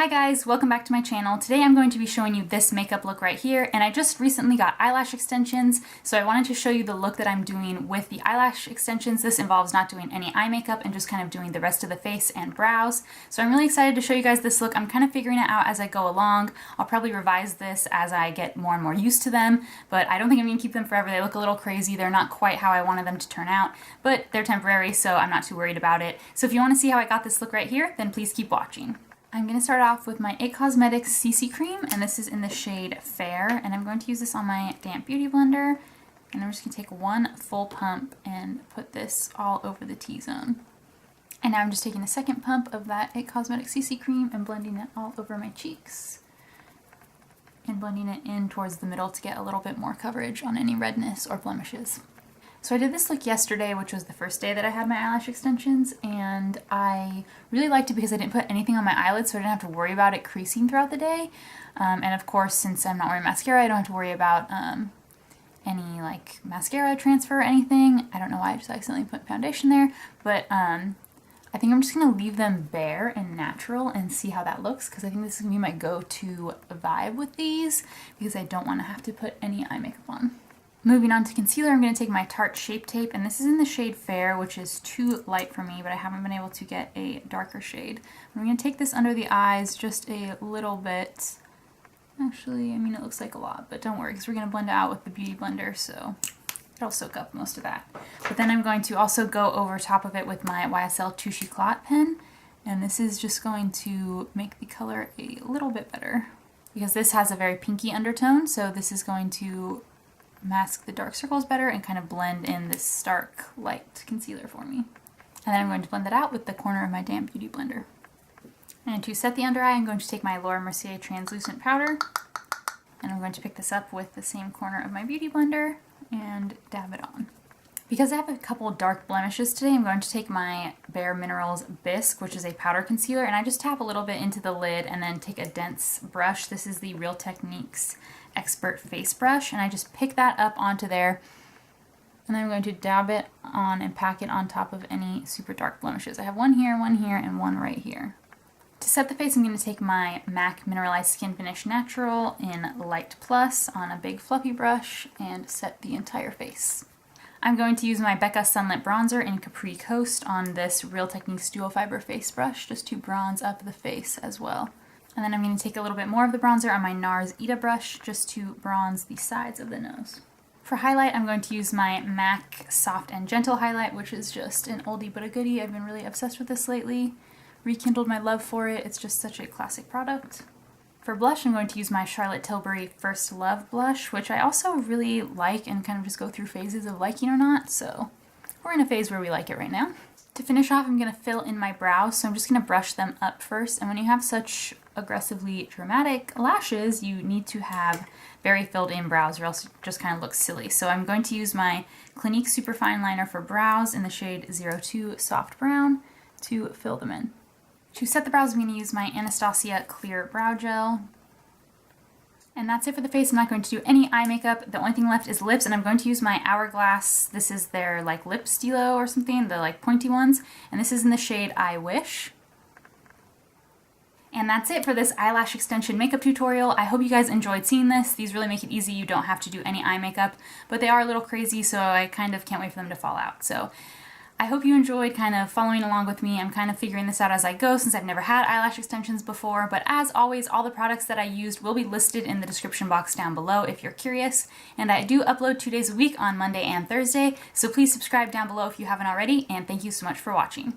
Hi guys, welcome back to my channel. Today I'm going to be showing you this makeup look right here, and I just recently got eyelash extensions, so I wanted to show you the look that I'm doing with the eyelash extensions. This involves not doing any eye makeup and just kind of doing the rest of the face and brows. So I'm really excited to show you guys this look. I'm kind of figuring it out as I go along. I'll probably revise this as I get more and more used to them, but I don't think I'm going to keep them forever. They look a little crazy. They're not quite how I wanted them to turn out, but they're temporary, so I'm not too worried about it. So if you want to see how I got this look right here, then please keep watching. I'm going to start off with my IT Cosmetics CC Cream, and this is in the shade Fair, and I'm going to use this on my damp beauty blender, and I'm just going to take one full pump and put this all over the T-zone. And now I'm just taking a second pump of that IT Cosmetics CC Cream and blending it all over my cheeks, and blending it in towards the middle to get a little bit more coverage on any redness or blemishes. So I did this look yesterday, which was the first day that I had my eyelash extensions, and I really liked it because I didn't put anything on my eyelids, so I didn't have to worry about it creasing throughout the day. And of course, since I'm not wearing mascara, I don't have to worry about any like mascara transfer or anything. I don't know why I just accidentally put foundation there, but I think I'm just going to leave them bare and natural and see how that looks, because I think this is going to be my go-to vibe with these, because I don't want to have to put any eye makeup on. Moving on to concealer, I'm going to take my Tarte Shape Tape, and this is in the shade Fair, which is too light for me, but I haven't been able to get a darker shade. I'm going to take this under the eyes just a little bit. Actually, I mean, it looks like a lot, but don't worry, because we're going to blend it out with the Beauty Blender, so it'll soak up most of that. But then I'm going to also go over top of it with my YSL Touche Eclat pen, and this is just going to make the color a little bit better, because this has a very pinky undertone, so this is going to mask the dark circles better and kind of blend in this stark light concealer for me. And then I'm going to blend that out with the corner of my damp beauty blender. And to set the under eye, I'm going to take my Laura Mercier translucent powder, and I'm going to pick this up with the same corner of my beauty blender and dab it on. Because I have a couple dark blemishes today, I'm going to take my Bare Minerals Bisque, which is a powder concealer, and I just tap a little bit into the lid and then take a dense brush. This is the Real Techniques Expert Face Brush, and I just pick that up onto there, and then I'm going to dab it on and pack it on top of any super dark blemishes. I have one here, and one right here. To set the face, I'm going to take my MAC Mineralize Skin Finish Natural in Light Plus on a big fluffy brush and set the entire face. I'm going to use my Becca Sunlit Bronzer in Capri Coast on this Real Techniques Dual Fiber Face Brush just to bronze up the face as well. And then I'm going to take a little bit more of the bronzer on my NARS Ita brush just to bronze the sides of the nose. For highlight, I'm going to use my MAC Soft and Gentle Highlight, which is just an oldie but a goodie. I've been really obsessed with this lately. Rekindled my love for it. It's just such a classic product. For blush, I'm going to use my Charlotte Tilbury First Love blush, which I also really like and kind of just go through phases of liking or not, so we're in a phase where we like it right now. To finish off, I'm going to fill in my brows, so I'm just going to brush them up first, and when you have such aggressively dramatic lashes, you need to have very filled in brows or else it just kind of looks silly. So I'm going to use my Clinique Superfine Liner for brows in the shade 02 Soft Brown to fill them in. To set the brows, I'm going to use my Anastasia Clear Brow Gel. And that's it for the face. I'm not going to do any eye makeup. The only thing left is lips, and I'm going to use my Hourglass. This is their like lip stylo or something, the like pointy ones. And this is in the shade I Wish. And that's it for this eyelash extension makeup tutorial. I hope you guys enjoyed seeing this. These really make it easy. You don't have to do any eye makeup, but they are a little crazy, so I kind of can't wait for them to fall out. So I hope you enjoyed kind of following along with me. I'm kind of figuring this out as I go since I've never had eyelash extensions before, but as always, all the products that I used will be listed in the description box down below if you're curious. And I do upload 2 days a week on Monday and Thursday, so please subscribe down below if you haven't already, and thank you so much for watching.